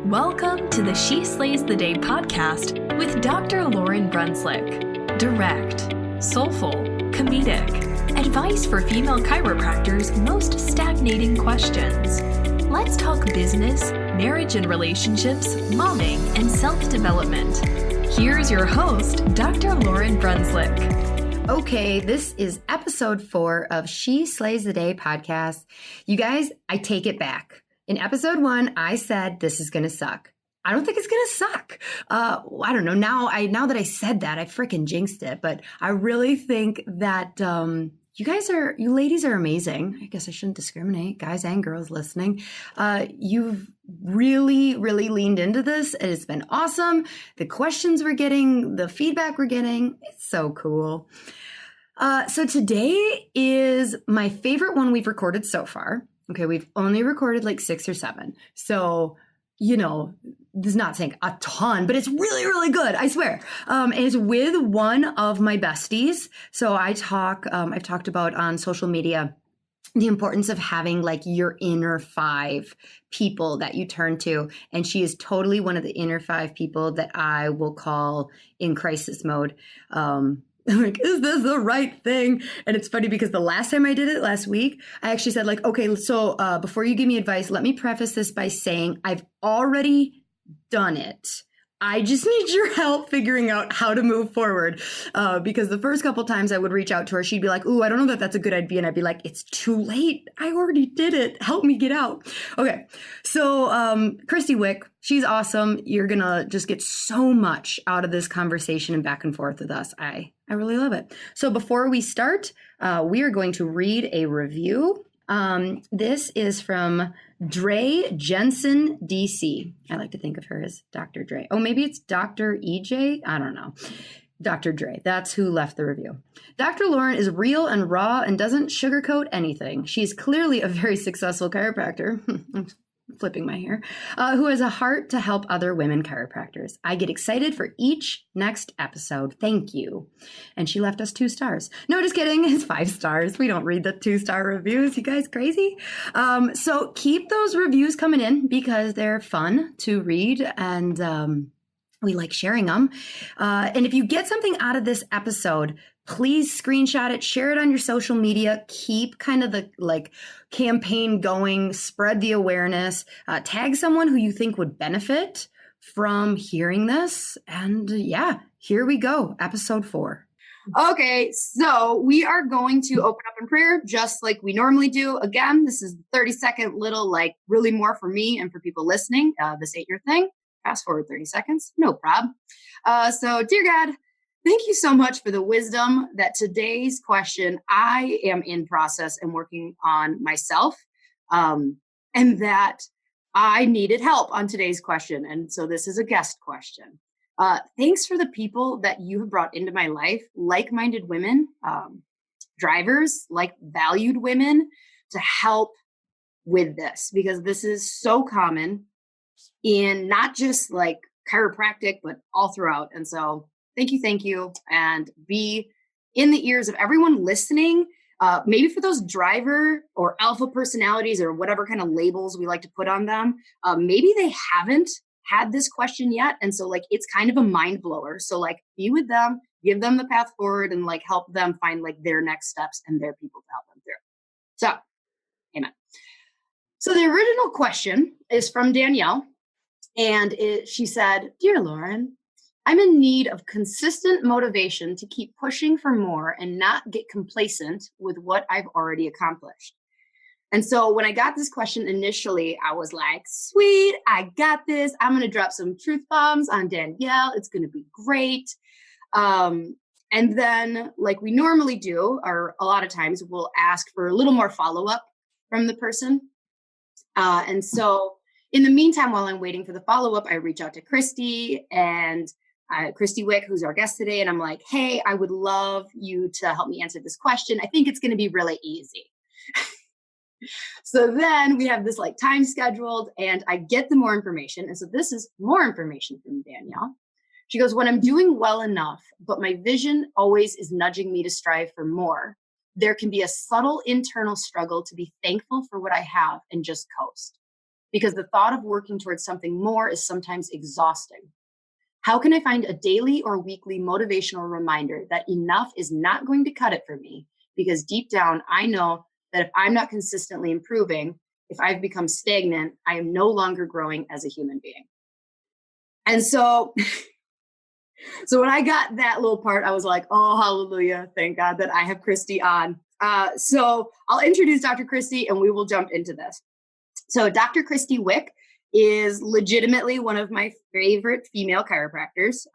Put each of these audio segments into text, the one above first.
Welcome to the She Slays the Day podcast with Dr. Lauryn Brunslick. Direct, soulful, comedic, advice for female chiropractors' most stagnating questions. Let's talk business, marriage and relationships, momming, and self-development. Here's your host, Dr. Lauryn Brunslick. Okay, this is episode 4 of She Slays the Day podcast. You guys, I take it back. In episode 1, I said this is going to suck. I don't think it's going to suck. I don't know. Now that I said that, I freaking jinxed it. But I really think that you ladies are amazing. I guess I shouldn't discriminate, guys and girls listening. You've really, really leaned into this. And it's been awesome. The questions we're getting, the feedback we're getting, it's so cool. So today is my favorite one we've recorded so far. Okay, we've only recorded like 6 or 7. So, this is not saying a ton, but it's really, really good. I swear. And it's with one of my besties. So I've talked about on social media, the importance of having like your inner 5 people that you turn to. And she is totally one of the inner 5 people that I will call in crisis mode. I'm like, is this the right thing? And it's funny because the last time I did it last week, I actually said like, okay, so before you give me advice, let me preface this by saying I've already done it. I just need your help figuring out how to move forward. Because the first couple times I would reach out to her, she'd be like, ooh, I don't know that that's a good idea. And I'd be like, it's too late. I already did it. Help me get out. Okay. So Krysti Wick, she's awesome. You're going to just get so much out of this conversation and back and forth with us. I really love it. So before we start, we are going to read a review. This is from Dre Jensen, DC. I like to think of her as Dr. Dre. Oh, maybe it's Dr. EJ? I don't know. Dr. Dre, that's who left the review. Dr. Lauryn is real and raw and doesn't sugarcoat anything. She's clearly a very successful chiropractor. I'm flipping my hair, who has a heart to help other women chiropractors. I get excited for each next episode. Thank you. And she left us 2 stars. No, just kidding. It's 5 stars. We don't read the 2-star reviews. You guys crazy? So keep those reviews coming in because they're fun to read and we like sharing them. And if you get something out of this episode, please screenshot it, share it on your social media, keep kind of the campaign going, spread the awareness, tag someone who you think would benefit from hearing this. And yeah, here we go. Episode 4. Okay, so we are going to open up in prayer just like we normally do. Again, this is 30-second little, really more for me and for people listening. This ain't your thing. Fast forward 30 seconds. No problem. So dear God, thank you so much for the wisdom that today's question, I am in process and working on myself, and that I needed help on today's question. And so this is a guest question. Thanks for the people that you have brought into my life, like-minded women, drivers, valued women to help with this, because this is so common in not just chiropractic, but all throughout. And so thank you, and be in the ears of everyone listening. Maybe for those driver or alpha personalities or whatever kind of labels we like to put on them, maybe they haven't had this question yet. And so it's kind of a mind blower. So be with them, give them the path forward and help them find their next steps and their people to help them through. So, amen. So the original question is from Danielle. And she said, Dear Lauryn, I'm in need of consistent motivation to keep pushing for more and not get complacent with what I've already accomplished. And so when I got this question initially, I was like, sweet, I got this. I'm going to drop some truth bombs on Danielle. It's going to be great. And then like we normally do, or a lot of times we'll ask for a little more follow-up from the person. And so in the meantime, while I'm waiting for the follow-up, I reach out to Krysti and Krysti Wick, who's our guest today. And I'm like, hey, I would love you to help me answer this question. I think it's going to be really easy. So then we have this time scheduled and I get the more information. And so this is more information from Danielle. She goes, when I'm doing well enough, but my vision always is nudging me to strive for more, there can be a subtle internal struggle to be thankful for what I have and just coast. because the thought of working towards something more is sometimes exhausting. How can I find a daily or weekly motivational reminder that enough is not going to cut it for me? Because deep down, I know that if I'm not consistently improving, if I've become stagnant, I am no longer growing as a human being. And so when I got that little part, I was like, oh, hallelujah. Thank God that I have Krysti on. So I'll introduce Dr. Krysti and we will jump into this. So Dr. Krysti Wick is legitimately one of my favorite female chiropractors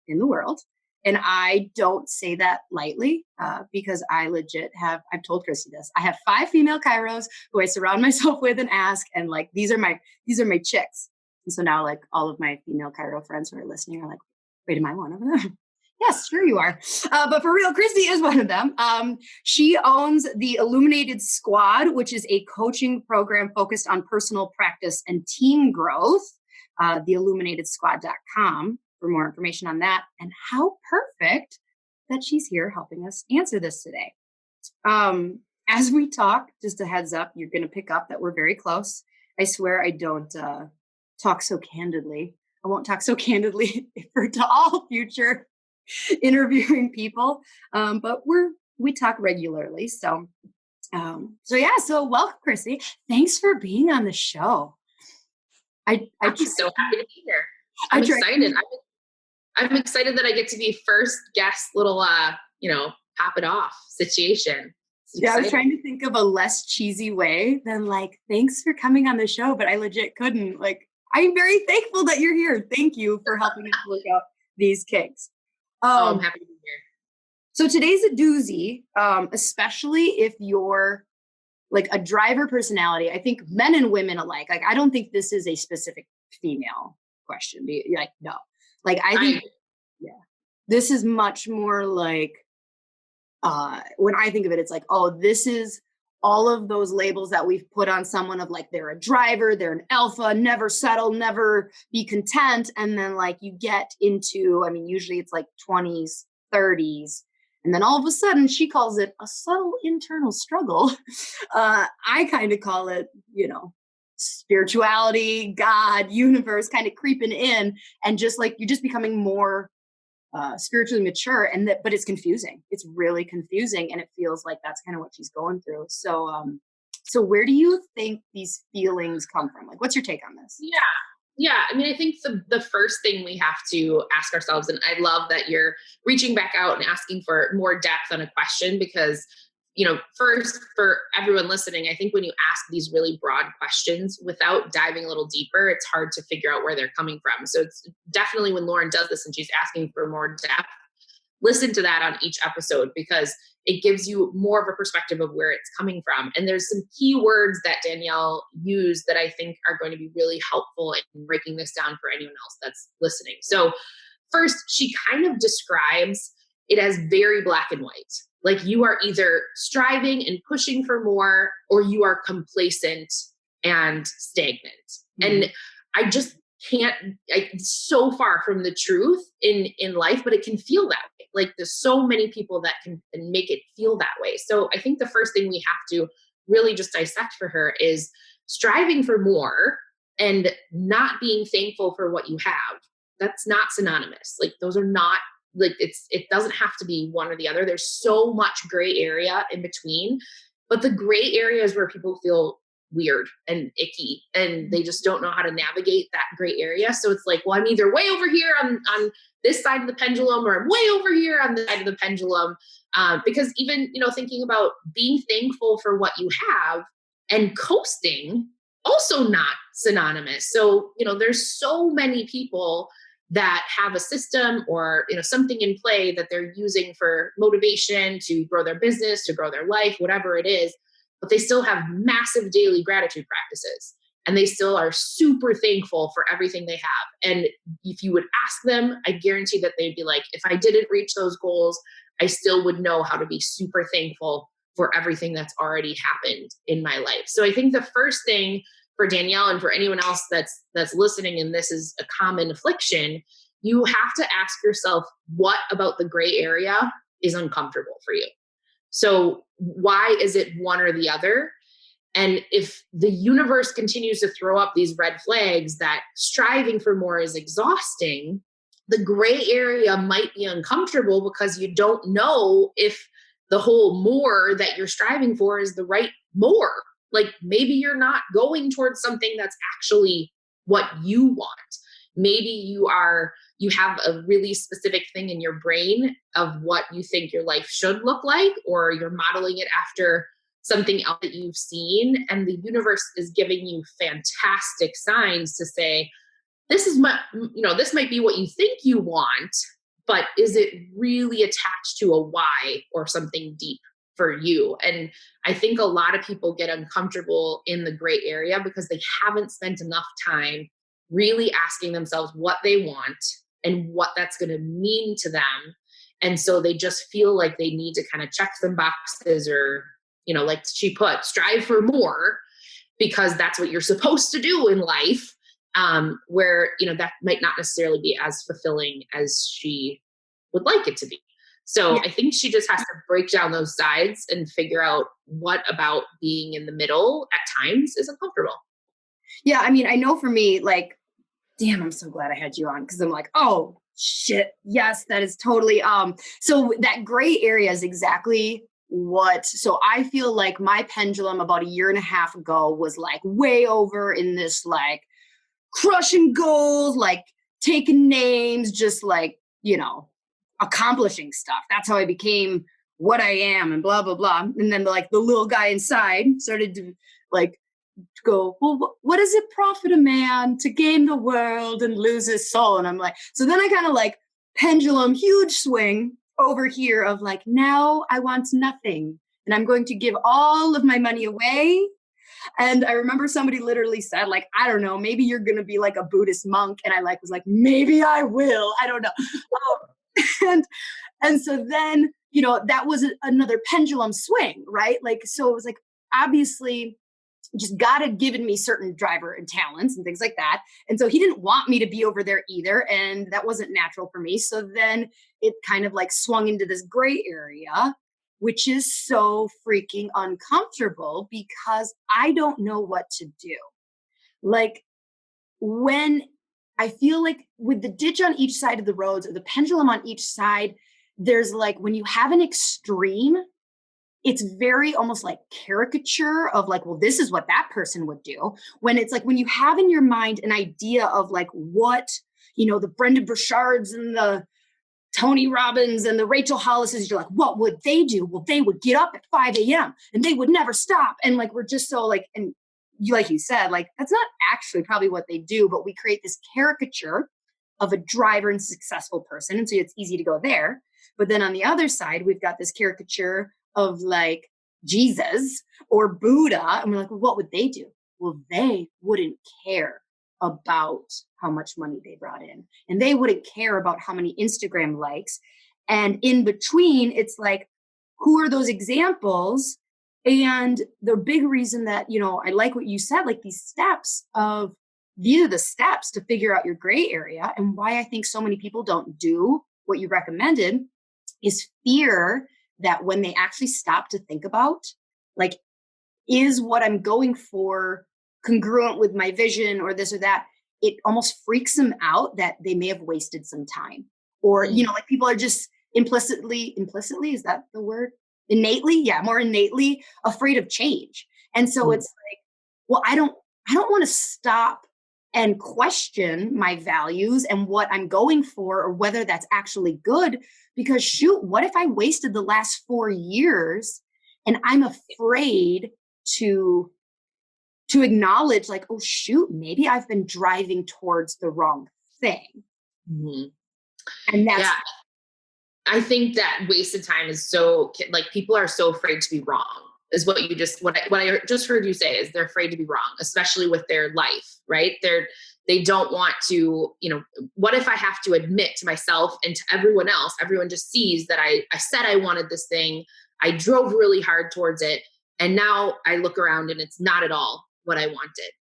in the world. And I don't say that lightly because I legit have, I've told Krysti this, I have 5 female chiros who I surround myself with and ask, and like, these are my chicks. And so now like all of my female chiro friends who are listening are like, wait, am I one of them? Yes, sure you are. But for real, Krysti is one of them. She owns the Illuminated Squad, which is a coaching program focused on personal practice and team growth. TheIlluminatedSquad.com for more information on that. And how perfect that she's here helping us answer this today. As we talk, just a heads up, you're going to pick up that we're very close. I swear I don't talk so candidly. I won't talk so candidly to all future interviewing people, but we talk regularly. So welcome, Krysti. Thanks for being on the show. I'm so happy to be here. I'm excited. I'm excited that I get to be first guest. Little pop it off situation. Yeah, I was trying to think of a less cheesy way than like, thanks for coming on the show, but I legit couldn't. Like, I'm very thankful that you're here. Thank you for helping us work out these kinks. I'm happy to be here. So today's a doozy, especially if you're like a driver personality. I think men and women alike. Like, I don't think this is a specific female question. Like, no. Like, I think, this is much more like, when I think of it, it's like, oh, this is all of those labels that we've put on someone of like, they're a driver, they're an alpha, never settle, never be content. And then like you get into, I mean, usually it's like 20s, 30s. And then all of a sudden she calls it a subtle internal struggle. I kind of call it, spirituality, God, universe kind of creeping in. And just like, you're just becoming more spiritually mature, but it's confusing. It's really confusing, and it feels like that's kind of what she's going through. So, so where do you think these feelings come from? Like, what's your take on this? Yeah. I mean, I think the first thing we have to ask ourselves, and I love that you're reaching back out and asking for more depth on a question, because first, for everyone listening, I think when you ask these really broad questions without diving a little deeper, it's hard to figure out where they're coming from. So it's definitely when Lauryn does this and she's asking for more depth, listen to that on each episode, because it gives you more of a perspective of where it's coming from. And there's some key words that Danielle used that I think are going to be really helpful in breaking this down for anyone else that's listening. So first, she kind of describes it as very black and white. Like, you are either striving and pushing for more, or you are complacent and stagnant. Mm-hmm. And I just it's so far from the truth in life, but it can feel that way. Like, there's so many people that can make it feel that way. So I think the first thing we have to really just dissect for her is striving for more and not being thankful for what you have. That's not synonymous. Like, those are not, like, it doesn't have to be one or the other. There's so much gray area in between, but the gray area is where people feel weird and icky, and they just don't know how to navigate that gray area. So it's like, well, I'm either way over here on this side of the pendulum, or I'm way over here on the side of the pendulum. Because even, thinking about being thankful for what you have and coasting, also not synonymous. So, there's so many people that have a system or, something in play that they're using for motivation to grow their business, to grow their life, whatever it is, but they still have massive daily gratitude practices, and they still are super thankful for everything they have. And if you would ask them, I guarantee that they'd be like, if I didn't reach those goals, I still would know how to be super thankful for everything that's already happened in my life. So I think the first thing for Danielle and for anyone else that's listening, and this is a common affliction, you have to ask yourself, what about the gray area is uncomfortable for you? So why is it one or the other? And if the universe continues to throw up these red flags that striving for more is exhausting, the gray area might be uncomfortable because you don't know if the whole more that you're striving for is the right more. Like maybe you're not going towards something that's actually what you want. Maybe you have a really specific thing in your brain of what you think your life should look like, or you're modeling it after something else that you've seen. And the universe is giving you fantastic signs to say, this might be what you think you want, but is it really attached to a why or something deep for you? And I think a lot of people get uncomfortable in the gray area because they haven't spent enough time really asking themselves what they want and what that's going to mean to them. And so they just feel like they need to kind of check some boxes, or, like she put, strive for more, because that's what you're supposed to do in life. Where, that might not necessarily be as fulfilling as she would like it to be. So yeah. I think she just has to break down those sides and figure out what about being in the middle at times is uncomfortable. Yeah. I mean, I know for me, like, damn, I'm so glad I had you on, because I'm like, oh shit. Yes, that is totally, so that gray area is exactly so I feel like my pendulum about a year and a half ago was like way over in this, like, crushing goals, like taking names, just like, accomplishing stuff. That's how I became what I am and blah, blah, blah. And then like the little guy inside started to like go, well, what does it profit a man to gain the world and lose his soul? And I'm like, so then I kind of like pendulum, huge swing over here of like, now I want nothing and I'm going to give all of my money away. And I remember somebody literally said, like, I don't know, maybe you're going to be like a Buddhist monk. And I was like, maybe I will. I don't know. And so then, that was another pendulum swing, right? Like, so it was like, obviously just God had given me certain driver and talents and things like that. And so he didn't want me to be over there either. And that wasn't natural for me. So then it kind of like swung into this gray area, which is so freaking uncomfortable because I don't know what to do. Like when I feel like with the ditch on each side of the roads or the pendulum on each side, there's like, when you have an extreme, it's very almost like caricature of like, well, this is what that person would do. When it's like, when you have in your mind an idea of like what, the Brendon Burchards and the Tony Robbins and the Rachel Hollises, you're like, what would they do? Well, they would get up at 5 a.m. and they would never stop. And like, we're just so like, and you, like you said, like, that's not actually probably what they do, but we create this caricature of a driver and successful person. And so it's easy to go there. But then on the other side, we've got this caricature of like Jesus or Buddha. And we're like, well, what would they do? Well, they wouldn't care about how much money they brought in. And they wouldn't care about how many Instagram likes. And in between, it's like, who are those examples? And the big reason that, I like what you said, like these are the steps to figure out your gray area. And why I think so many people don't do what you recommended is fear that when they actually stop to think about, like, is what I'm going for congruent with my vision or this or that, it almost freaks them out that they may have wasted some time. Or, like people are just implicitly, is that the word? More innately afraid of change. And so it's like, well, I don't want to stop and question my values and what I'm going for or whether that's actually good, because shoot, what if I wasted the last 4 years and I'm afraid to acknowledge like, oh shoot, maybe I've been driving towards the wrong thing. Mm-hmm. And that's, I think that wasted time is so, like, people are so afraid to be wrong is what I just heard you say is they're afraid to be wrong, especially with their life, right? They don't want to, what if I have to admit to myself and to everyone else, everyone just sees that I said I wanted this thing. I drove really hard towards it. And now I look around and it's not at all what I wanted.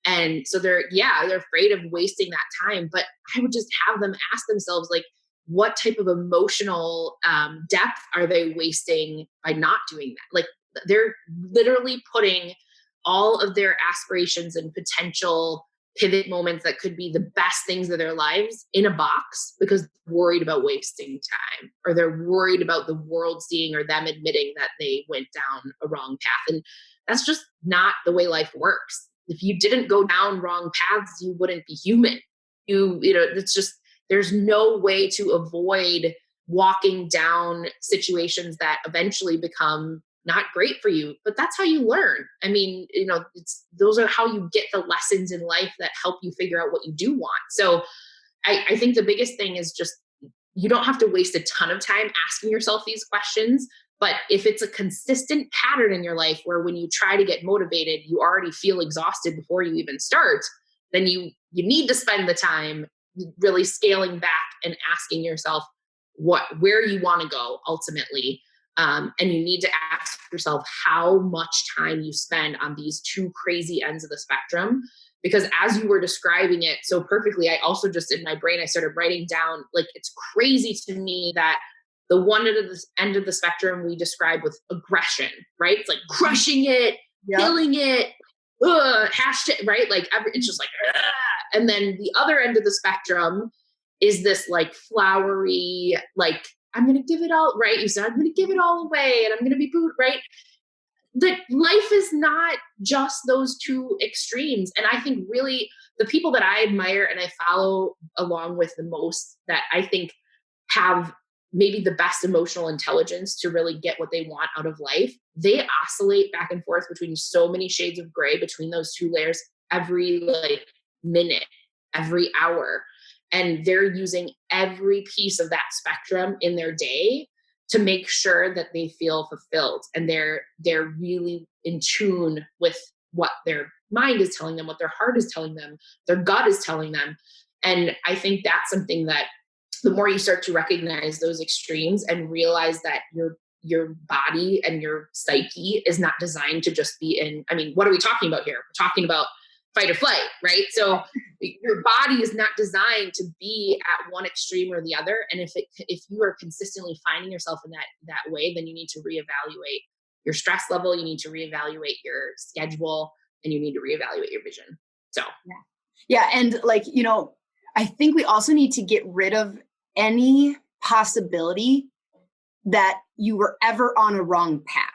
And so they're afraid of wasting that time. But I would just have them ask themselves, like, what type of emotional depth are they wasting by not doing that? Like, they're literally putting all of their aspirations and potential pivot moments that could be the best things of their lives in a box because they're worried about wasting time, or they're worried about the world seeing or them admitting that they went down a wrong path. And that's just not the way life works. If you didn't go down wrong paths, you wouldn't be human. It's just, there's no way to avoid walking down situations that eventually become not great for you, but that's how you learn. I mean, those are how you get the lessons in life that help you figure out what you do want. So I think the biggest thing is just, you don't have to waste a ton of time asking yourself these questions. But if it's a consistent pattern in your life where when you try to get motivated, you already feel exhausted before you even start, then you need to spend the time really scaling back and asking yourself where you want to go ultimately. And you need to ask yourself how much time you spend on these two crazy ends of the spectrum. Because as you were describing it so perfectly, I also just in my brain, I started writing down, like, it's crazy to me that the one end of the spectrum we describe with aggression, right? It's like crushing it, killing it, hashtag, right? Like it's just like, ugh. And then the other end of the spectrum is this like flowery, like, I'm going to give it all, right? You said, I'm going to give it all away and I'm going to be booed, right? That life is not just those two extremes. And I think really the people that I admire and I follow along with the most, that I think have maybe the best emotional intelligence to really get what they want out of life, they oscillate back and forth between so many shades of gray between those two layers every like minute, every hour. And they're using every piece of that spectrum in their day to make sure that they feel fulfilled. And they're really in tune with what their mind is telling them, what their heart is telling them, their gut is telling them. And I think that's something that the more you start to recognize those extremes and realize that your body and your psyche is not designed to just be in, I mean, what are we talking about here? We're talking about fight or flight, right? So your body is not designed to be at one extreme or the other. And if you are consistently finding yourself in that way, then you need to reevaluate your stress level. You need to reevaluate your schedule, and you need to reevaluate your vision. So, yeah. And like, I think we also need to get rid of any possibility that you were ever on a wrong path,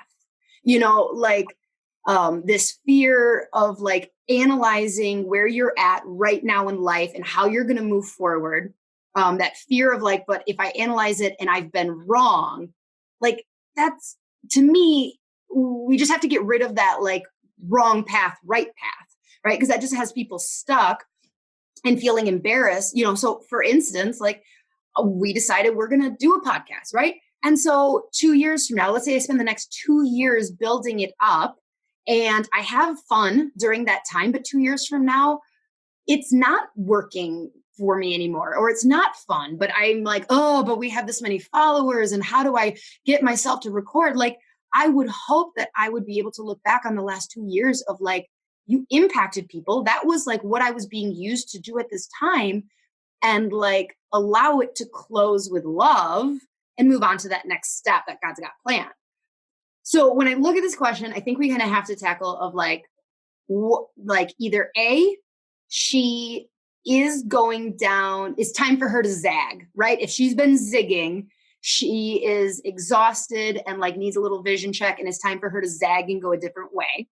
this fear of like analyzing where you're at right now in life and how you're going to move forward. That fear of like, but if I analyze it and I've been wrong, like that's, to me, we just have to get rid of that like wrong path, right path, right? Because that just has people stuck and feeling embarrassed, So for instance, like we decided we're going to do a podcast, right? And so 2 years from now, let's say I spend the next 2 years building it up and I have fun during that time, but 2 years from now, it's not working for me anymore, or it's not fun, but I'm like, oh, but we have this many followers and how do I get myself to record? Like, I would hope that I would be able to look back on the last 2 years of like, you impacted people. That was like what I was being used to do at this time, and like allow it to close with love and move on to that next step that God's got planned. So when I look at this question, I think we kind of have to tackle of like either A, she is going down, it's time for her to zag, right? If she's been zigging, she is exhausted and like needs a little vision check, and it's time for her to zag and go a different way.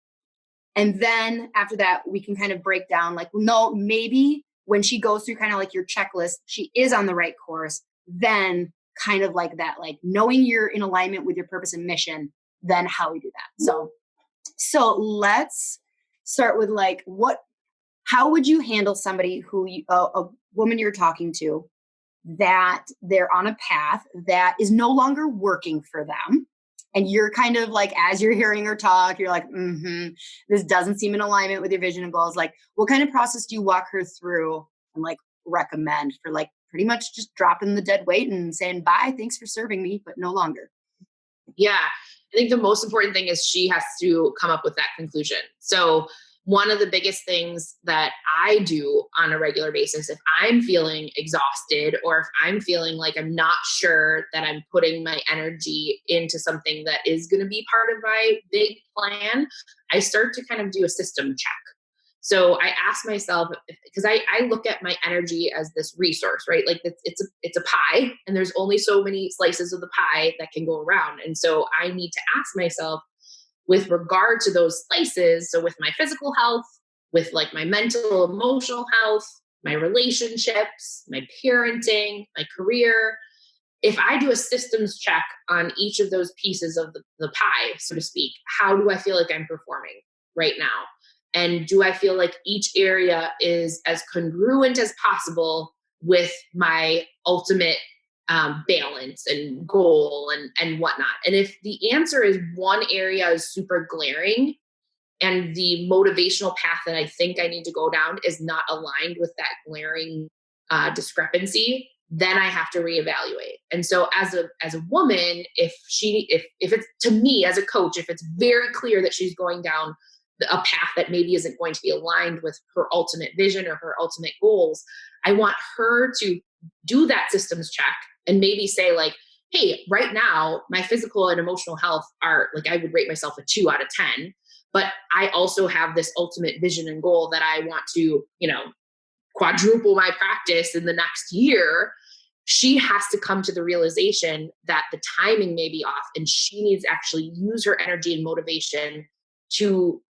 And then after that, we can kind of break down like, no, maybe when she goes through kind of like your checklist, she is on the right course. Then kind of like that, like knowing you're in alignment with your purpose and mission, then how we do that. So let's start with like, how would you handle somebody who, a woman you're talking to, that they're on a path that is no longer working for them? And you're kind of like, as you're hearing her talk, you're like, this doesn't seem in alignment with your vision and goals. Like, what kind of process do you walk her through and like recommend for like pretty much just dropping the dead weight and saying, bye, thanks for serving me, but no longer? Yeah. I think the most important thing is she has to come up with that conclusion. So, one of the biggest things that I do on a regular basis, if I'm feeling exhausted or if I'm feeling like I'm not sure that I'm putting my energy into something that is going to be part of my big plan, I start to kind of do a system check. So I ask myself, because I look at my energy as this resource, right? Like it's a pie, and there's only so many slices of the pie that can go around. And so I need to ask myself, with regard to those slices, so with my physical health, with like my mental, emotional health, my relationships, my parenting, my career, if I do a systems check on each of those pieces of the pie, so to speak, how do I feel like I'm performing right now? And do I feel like each area is as congruent as possible with my ultimate balance and goal and whatnot? And if the answer is one area is super glaring and the motivational path that I think I need to go down is not aligned with that glaring discrepancy, then I have to reevaluate. And so as a woman, if it's, to me as a coach, if it's very clear that she's going down a path that maybe isn't going to be aligned with her ultimate vision or her ultimate goals, I want her to do that systems check and maybe say like, hey, right now my physical and emotional health are like, I would rate myself a 2 out of 10, but I also have this ultimate vision and goal that I want to, quadruple my practice in the next year. She has to come to the realization that the timing may be off and she needs to actually use her energy and motivation to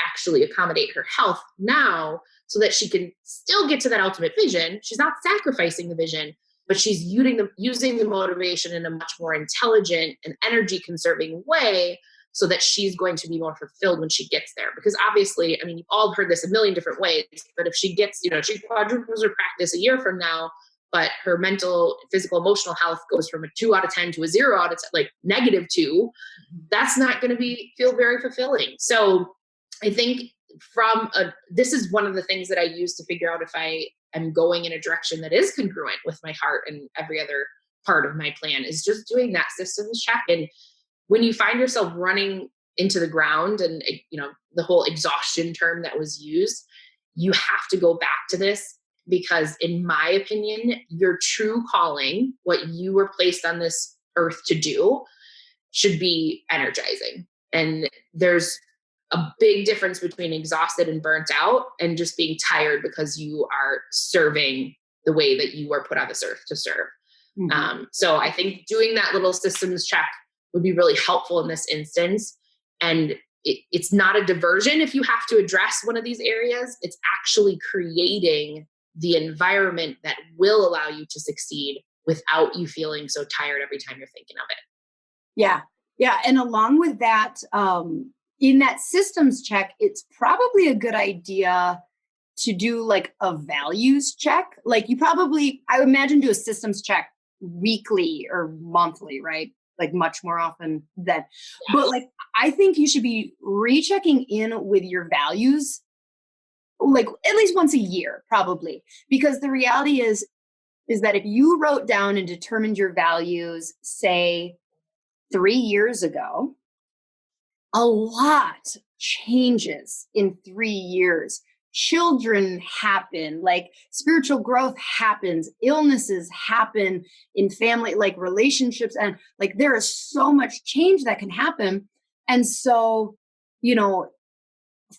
actually accommodate her health now so that she can still get to that ultimate vision. She's not sacrificing the vision, but she's using the motivation in a much more intelligent and energy conserving way so that she's going to be more fulfilled when she gets there. Because obviously, I mean, you've all heard this a million different ways, but if she gets, she quadruples her practice a year from now, but her mental, physical, emotional health goes from a 2 out of 10 to a 0 out of 10, like -2, that's not going to feel very fulfilling. So I think this is one of the things that I use to figure out if I am going in a direction that is congruent with my heart and every other part of my plan, is just doing that systems check. And when you find yourself running into the ground and, the whole exhaustion term that was used, you have to go back to this, because in my opinion, your true calling, what you were placed on this earth to do, should be energizing. And there's a big difference between exhausted and burnt out and just being tired because you are serving the way that you were put on this earth to serve. Mm-hmm. So I think doing that little systems check would be really helpful in this instance. And it's not a diversion if you have to address one of these areas. It's actually creating the environment that will allow you to succeed without you feeling so tired every time you're thinking of it. Yeah. Yeah. And along with that, in that systems check, it's probably a good idea to do like a values check. Like I would imagine do a systems check weekly or monthly, right? Like much more often than, yeah. But like, I think you should be rechecking in with your values, like at least once a year, probably, because the reality is that if you wrote down and determined your values, say 3 years ago, a lot changes in 3 years. Children happen, like spiritual growth happens, illnesses happen in family, like relationships. And like, there is so much change that can happen. And so,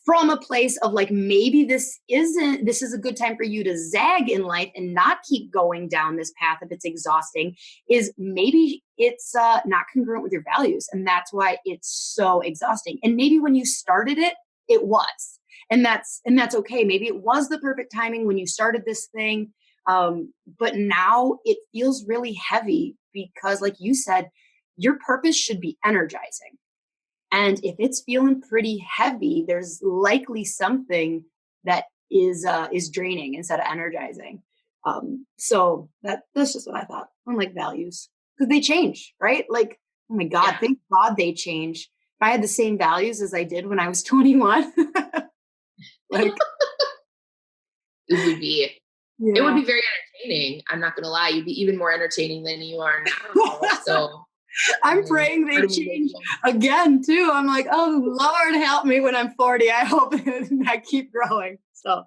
from a place of like, maybe this is a good time for you to zag in life and not keep going down this path if it's exhausting, is maybe it's not congruent with your values. And that's why it's so exhausting. And maybe when you started it, it was. And that's okay. Maybe it was the perfect timing when you started this thing. But now it feels really heavy because, like you said, your purpose should be energizing. And if it's feeling pretty heavy, there's likely something that is draining instead of energizing. So that's just what I thought on like values, because they change, right? Like, oh my God, Thank God they change. If I had the same values as I did when I was 21, like it would be very entertaining. I'm not going to lie. You'd be even more entertaining than you are now. So I'm praying they change again too. I'm like, oh Lord, help me when I'm 40. I hope I keep growing. So.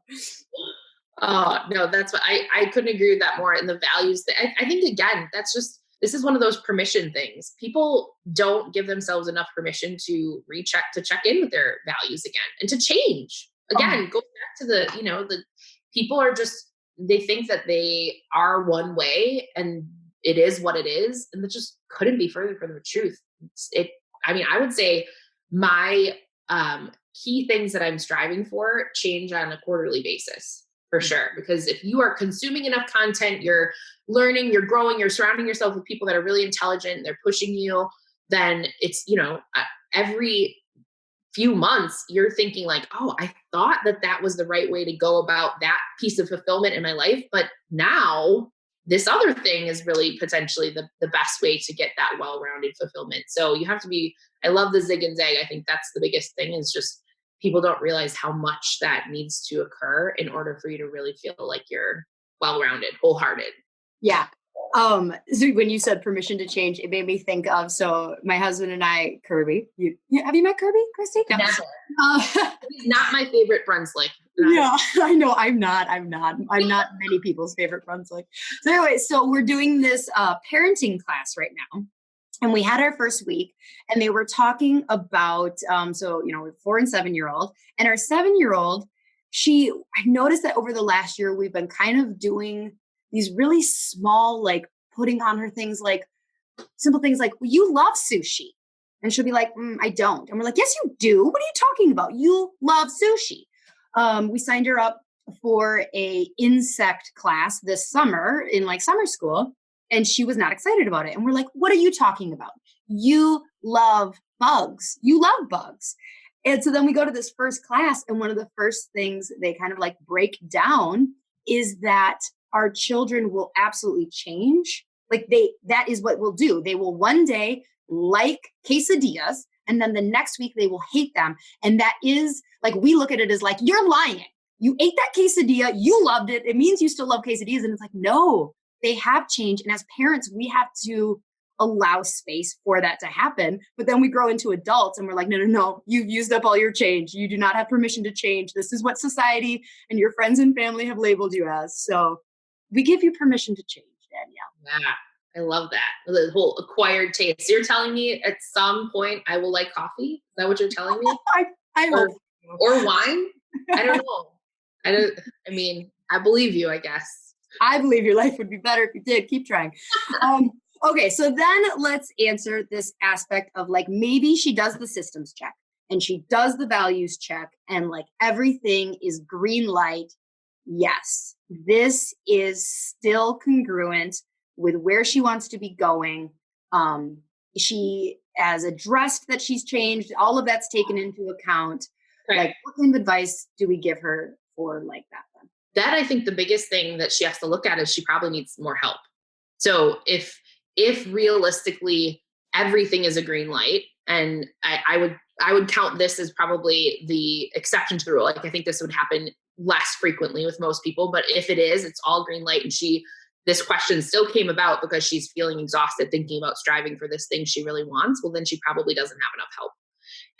No, that's what I couldn't agree with that more. And the values that I think, again, this is one of those permission things. People don't give themselves enough permission to check in with their values again and to change. Again, go back to the people are just, they think that they are one way and it is what it is. And that just couldn't be further from the truth. I would say my key things that I'm striving for change on a quarterly basis. For sure. Because if you are consuming enough content, you're learning, you're growing, you're surrounding yourself with people that are really intelligent, they're pushing you, then it's, every few months you're thinking like, oh, I thought that was the right way to go about that piece of fulfillment in my life. But now this other thing is really potentially the best way to get that well-rounded fulfillment. So you have to I love the zig and zag. I think that's the biggest thing, is just people don't realize how much that needs to occur in order for you to really feel like you're well-rounded, wholehearted. Yeah. So when you said permission to change, it made me think of, so my husband and I, Kirby, have you met Kirby, Krysti? No. Never. He's not my favorite Brunslick. Yeah, I know. I'm not many people's favorite Brunslick. So anyway, so we're doing this parenting class right now. And we had our first week and they were talking about, 4 and 7-year-old, and our 7-year-old, I noticed that over the last year, we've been kind of doing these really small, like putting on her things, like simple things like, well, you love sushi. And she'll be like, I don't. And we're like, yes, you do. What are you talking about? You love sushi. We signed her up for a insect class this summer in like summer school. And she was not excited about it. And we're like, what are you talking about? You love bugs. You love bugs. And so then we go to this first class. And one of the first things they kind of like break down is that our children will absolutely change. Like that is what we'll do. They will one day like quesadillas. And then the next week they will hate them. And that is like, we look at it as like, you're lying. You ate that quesadilla. You loved it. It means you still love quesadillas. And it's like, no. They have changed. And as parents, we have to allow space for that to happen. But then we grow into adults and we're like, no, you've used up all your change. You do not have permission to change. This is what society and your friends and family have labeled you as. So we give you permission to change, Danielle. Yeah, I love that. The whole acquired taste. You're telling me at some point I will like coffee? Is that what you're telling me? I hope. Or wine? I don't know. I believe you, I guess. I believe your life would be better if you did. Keep trying. Okay, so then let's answer this aspect of like, maybe she does the systems check and she does the values check and like everything is green light. Yes, this is still congruent with where she wants to be going. She has addressed that she's changed. All of that's taken into account. Right. Like, what kind of advice do we give her for like that then? That I think the biggest thing that she has to look at is she probably needs more help. So if realistically everything is a green light, and I would count this as probably the exception to the rule. Like I think this would happen less frequently with most people, but if it is, it's all green light. And this question still came about because she's feeling exhausted thinking about striving for this thing she really wants. Well, then she probably doesn't have enough help.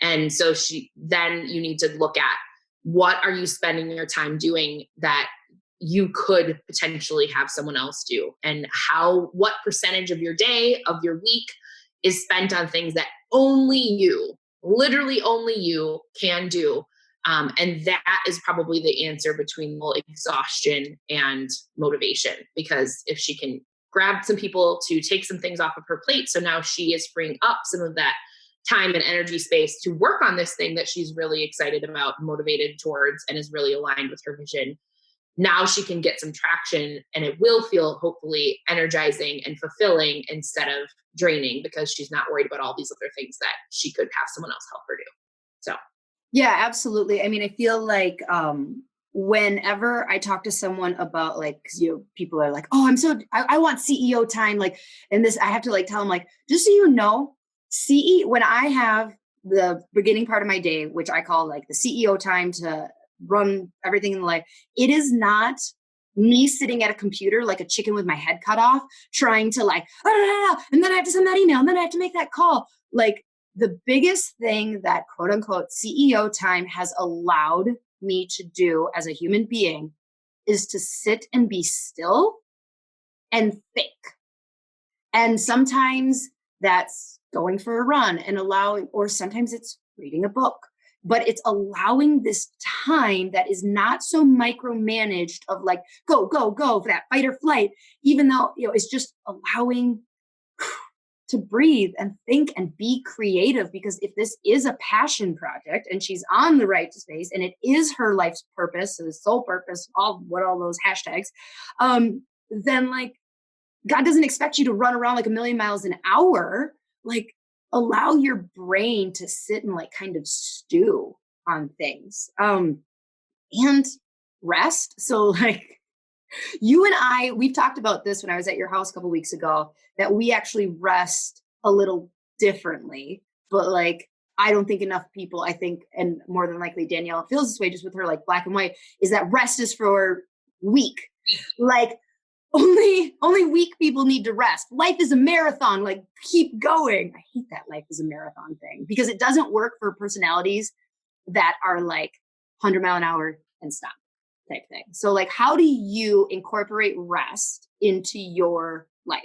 And so then you need to look at, what are you spending your time doing that you could potentially have someone else do? And what percentage of your day, of your week is spent on things that only you, literally only you can do? And that is probably the answer between exhaustion and motivation, because if she can grab some people to take some things off of her plate, so now she is freeing up some of that time and energy space to work on this thing that she's really excited about, motivated towards, and is really aligned with her vision. Now she can get some traction and it will feel hopefully energizing and fulfilling instead of draining, because she's not worried about all these other things that she could have someone else help her do. So. Yeah, absolutely. I mean, I feel like whenever I talk to someone about like, cause people are like, oh, I want CEO time. Like, and this, I have to like tell them like, just so you know, when I have the beginning part of my day, which I call like the CEO time to run everything in life, it is not me sitting at a computer like a chicken with my head cut off, trying to like, and then I have to send that email, and then I have to make that call. Like the biggest thing that quote unquote CEO time has allowed me to do as a human being is to sit and be still and think. And sometimes that's going for a run and allowing, or sometimes it's reading a book, but it's allowing this time that is not so micromanaged of like, go for that fight or flight, even though, it's just allowing to breathe and think and be creative. Because if this is a passion project and she's on the right space and it is her life's purpose, so the soul purpose, all those hashtags, then like God doesn't expect you to run around like a million miles an hour. Like allow your brain to sit and like kind of stew on things, and rest. So like you and I, we've talked about this when I was at your house a couple weeks ago, that we actually rest a little differently, but like, I don't think enough people, I think, and more than likely Danielle feels this way just with her like black and white, is that rest is for weak. Like only weak people need to rest. Life is a marathon, like keep going. I hate that life is a marathon thing because it doesn't work for personalities that are like 100 mile an hour and stop type thing. So like, how do you incorporate rest into your life?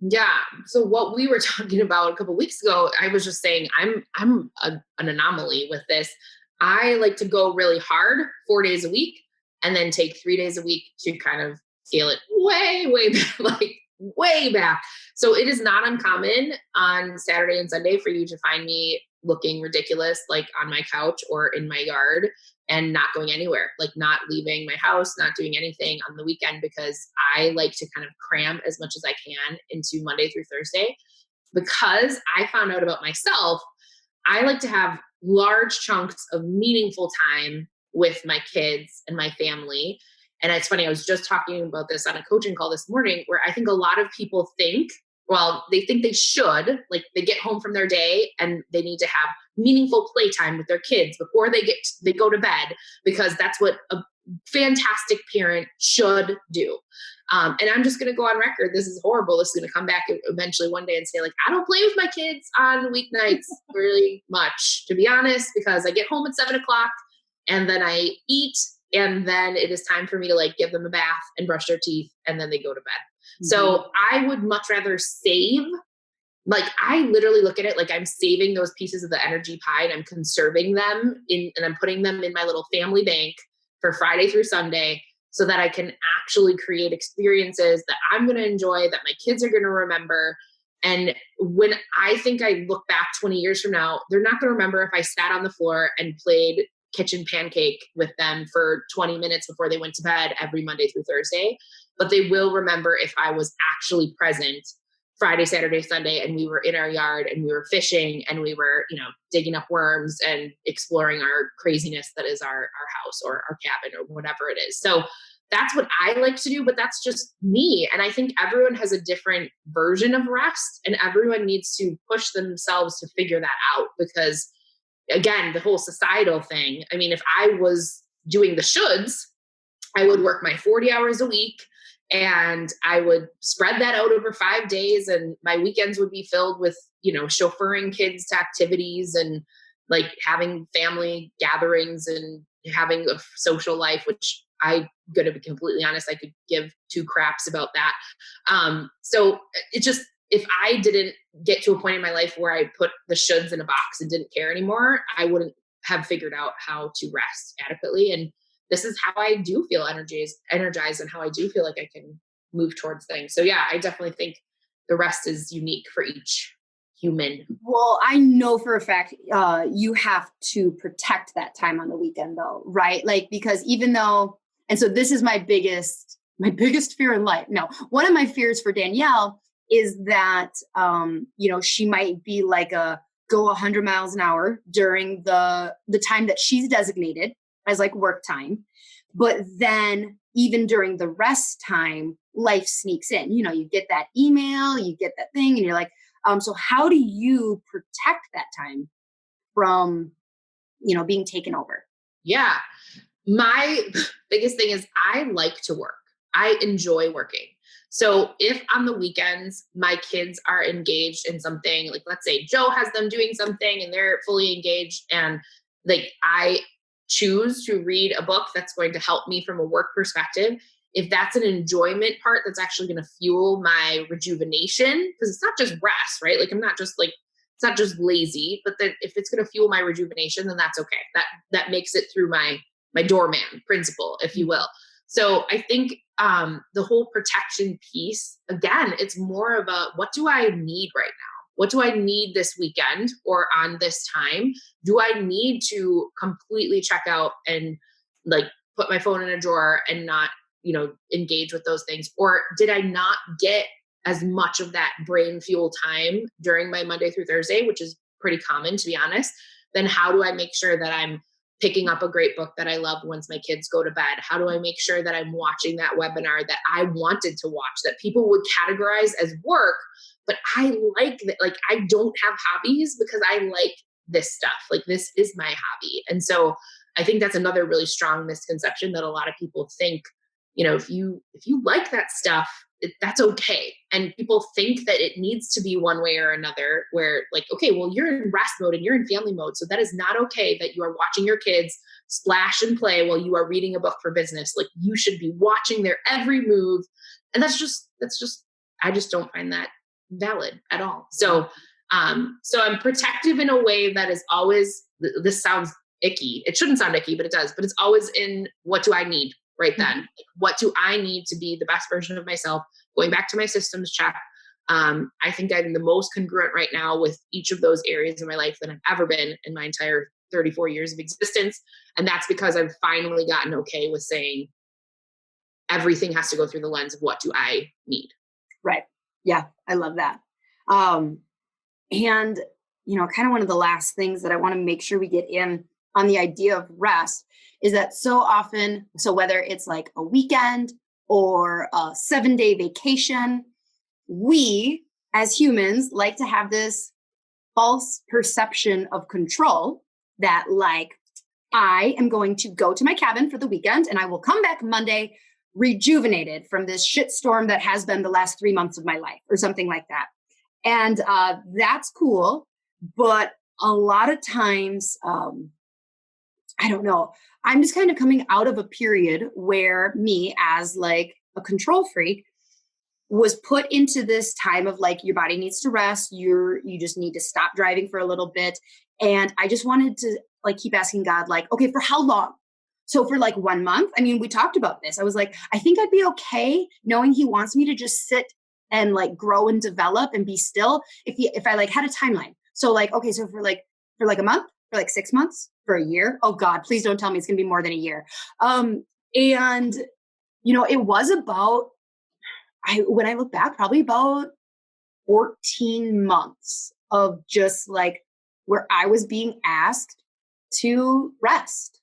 Yeah. So what we were talking about a couple weeks ago, I was just saying, I'm an anomaly with this. I like to go really hard 4 days a week and then take 3 days a week to kind of scale it way back, like way back. So it is not uncommon on Saturday and Sunday for you to find me looking ridiculous, like on my couch or in my yard and not going anywhere, like not leaving my house, not doing anything on the weekend, because I like to kind of cram as much as I can into Monday through Thursday. Because I found out about myself, I like to have large chunks of meaningful time with my kids and my family. And it's funny, I was just talking about this on a coaching call this morning, where I think a lot of people think, they think they should, like they get home from their day and they need to have meaningful playtime with their kids before they go to bed, because that's what a fantastic parent should do. And I'm just going to go on record. This is horrible. This is going to come back eventually one day and say like, I don't play with my kids on weeknights really much, to be honest, because I get home at 7:00 and then I eat. And then it is time for me to like give them a bath and brush their teeth, and then they go to bed. Mm-hmm. So I would much rather save. Like I literally look at it like I'm saving those pieces of the energy pie and I'm conserving them and I'm putting them in my little family bank for Friday through Sunday, so that I can actually create experiences that I'm going to enjoy, that my kids are going to remember. And when I think I look back 20 years from now, they're not going to remember if I sat on the floor and played kitchen pancake with them for 20 minutes before they went to bed every Monday through Thursday, but they will remember if I was actually present Friday, Saturday, Sunday, and we were in our yard and we were fishing and we were, digging up worms and exploring our craziness that is our house or our cabin or whatever it is. So that's what I like to do, but that's just me. And I think everyone has a different version of rest, and everyone needs to push themselves to figure that out, because again, the whole societal thing. I mean, if I was doing the shoulds, I would work my 40 hours a week and I would spread that out over 5 days, and my weekends would be filled with, chauffeuring kids to activities and like having family gatherings and having a social life, which I'm going to be completely honest, I could give two craps about that. So it just, if I didn't get to a point in my life where I put the shoulds in a box and didn't care anymore, I wouldn't have figured out how to rest adequately. And this is how I do feel energized and how I do feel like I can move towards things. So yeah, I definitely think the rest is unique for each human. Well, I know for a fact you have to protect that time on the weekend though, right? Like, because even though, and so this is my biggest fear in life. No, one of my fears for Danielle is that, she might be like go 100 miles an hour during the time that she's designated as like work time. But then even during the rest time, life sneaks in, you get that email, you get that thing, and you're like, so how do you protect that time from, being taken over? Yeah. My biggest thing is I like to work. I enjoy working. So if on the weekends my kids are engaged in something, like let's say Joe has them doing something and they're fully engaged, and like I choose to read a book that's going to help me from a work perspective, if that's an enjoyment part that's actually going to fuel my rejuvenation, because it's not just rest, right? Like I'm not just like, it's not just lazy, but that if it's going to fuel my rejuvenation, then that's okay. That makes it through my doorman principle, if you will. So I think the whole protection piece, again, it's more of a, what do I need right now? What do I need this weekend or on this time? Do I need to completely check out and like put my phone in a drawer and not, engage with those things? Or did I not get as much of that brain fuel time during my Monday through Thursday, which is pretty common, to be honest? Then how do I make sure that I'm picking up a great book that I love once my kids go to bed? How do I make sure that I'm watching that webinar that I wanted to watch, that people would categorize as work, but I like that? Like, I don't have hobbies because I like this stuff. Like, this is my hobby. And so I think that's another really strong misconception that a lot of people think, if you like that stuff, that's okay. And people think that it needs to be one way or another, where like, okay, well, you're in rest mode and you're in family mode. So that is not okay that you are watching your kids splash and play while you are reading a book for business. Like, you should be watching their every move. And that's just, I just don't find that valid at all. So I'm protective in a way that is always, this sounds icky. It shouldn't sound icky, but it does. But it's always in, what do I need right then? Like, what do I need to be the best version of myself? Going back to my systems check. I think I'm the most congruent right now with each of those areas of my life than I've ever been in my entire 34 years of existence. And that's because I've finally gotten okay with saying everything has to go through the lens of, what do I need? Right. Yeah. I love that. And, kind of one of the last things that I want to make sure we get in on the idea of rest is that so often, so whether it's like a weekend or a 7-day vacation, we as humans like to have this false perception of control that, like, I am going to go to my cabin for the weekend and I will come back Monday rejuvenated from this shitstorm that has been the last 3 months of my life, or something like that. And that's cool. But a lot of times, I don't know, I'm just kind of coming out of a period where me, as like a control freak, was put into this time of like, your body needs to rest. You just need to stop driving for a little bit. And I just wanted to like keep asking God, like, okay, for how long? So for like 1 month, I mean, we talked about this. I was like, I think I'd be okay knowing he wants me to just sit and like grow and develop and be still if I like had a timeline. So like, okay, so for like a month, for like 6 months, for a year. Oh God, please don't tell me it's going to be more than a year. And it was about, when I look back, probably about 14 months of just like where I was being asked to rest.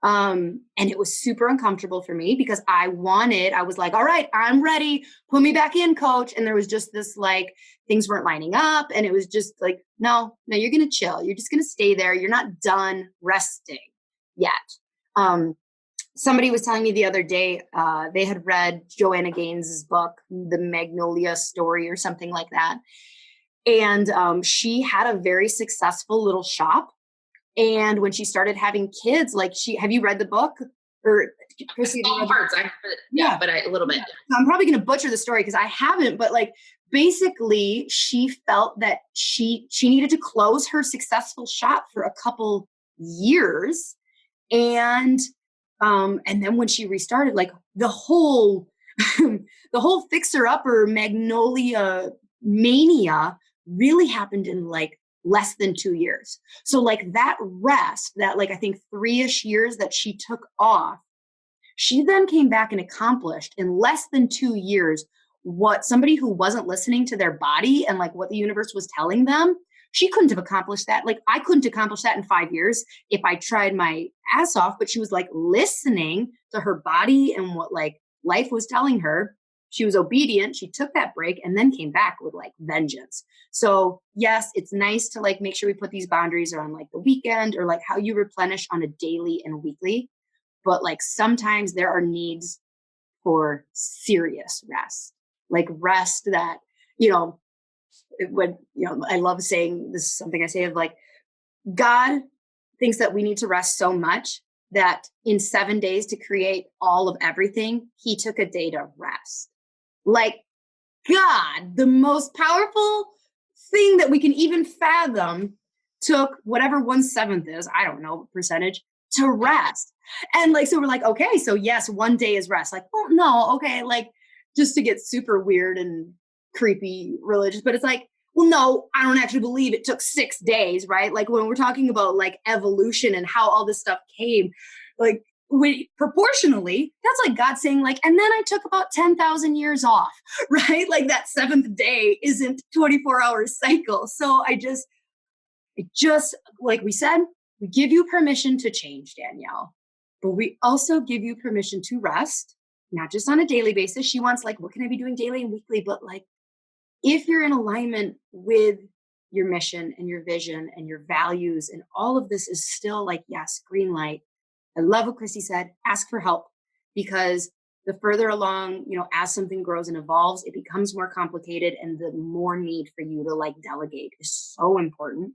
And it was super uncomfortable for me because I was like, all right, I'm ready. Put me back in, coach. And there was just this, like, things weren't lining up. And it was just like, no, you're going to chill. You're just going to stay there. You're not done resting yet. Somebody was telling me the other day, they had read Joanna Gaines's book, The Magnolia Story, or something like that. And she had a very successful little shop. And when she started having kids, like have you read the book? Or Krysti, all parts. I haven't, but a little bit. So I'm probably going to butcher the story because I haven't, but like basically she felt that she needed to close her successful shop for a couple years. And then when she restarted, like the whole fixer upper Magnolia mania really happened in like less than 2 years. So like that rest, that like, I think 3-ish years that she took off, she then came back and accomplished in less than 2 years what somebody who wasn't listening to their body and like what the universe was telling them, she couldn't have accomplished that. Like I couldn't accomplish that in 5 years if I tried my ass off, but she was like listening to her body and what like life was telling her. She was obedient. She took that break and then came back with like vengeance. So yes, it's nice to like make sure we put these boundaries around like the weekend or like how you replenish on a daily and weekly. But like sometimes there are needs for serious rest, like rest that, you know, it would, you know, I love saying this is something I say of like, God thinks that we need to rest so much that in 7 days to create all of everything, he took a day to rest. Like, God, the most powerful thing that we can even fathom took whatever 1/7 is, I don't know, percentage, to rest. And like, so we're like, okay, so yes, 1 day is rest. Like, well, no, okay, like just to get super weird and creepy religious, but it's like, well, no, I don't actually believe it took 6 days, right? Like when we're talking about like evolution and how all this stuff came, like proportionally, that's like God saying like, and then I took about 10,000 years off, right? Like that 7th day isn't 24-hour cycle. So I just, like we said, we give you permission to change, Danielle, but we also give you permission to rest, not just on a daily basis. She wants like, what can I be doing daily and weekly? But like, if you're in alignment with your mission and your vision and your values and all of this is still like, yes, green light. I love what Krysti said, ask for help, because the further along, you know, as something grows and evolves, it becomes more complicated, and the more need for you to like delegate is so important.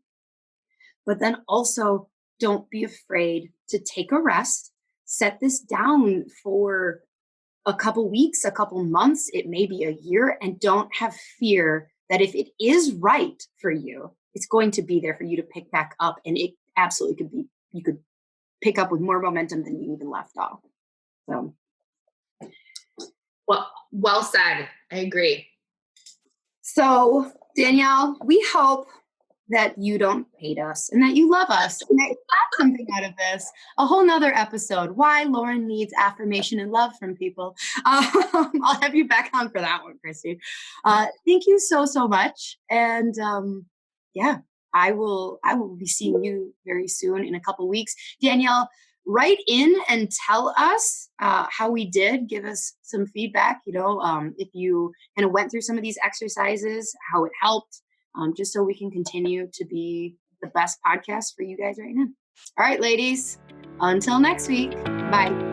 But then also don't be afraid to take a rest, set this down for a couple weeks, a couple months, it may be a year, and don't have fear that if it is right for you, it's going to be there for you to pick back up. And it absolutely could be, you could pick up with more momentum than you even left off. So. Well said. I agree. So Danielle, we hope that you don't hate us and that you love us and that you got something out of this. A whole nother episode, why Lauryn needs affirmation and love from people. I'll have you back on for that one, Krysti. Thank you so much. And yeah, I will be seeing you very soon in a couple weeks. Danielle, write in and tell us how we did. Give us some feedback, you know, if you kind of went through some of these exercises, how it helped. Just so we can continue to be the best podcast for you guys right now. All right, ladies, until next week. Bye.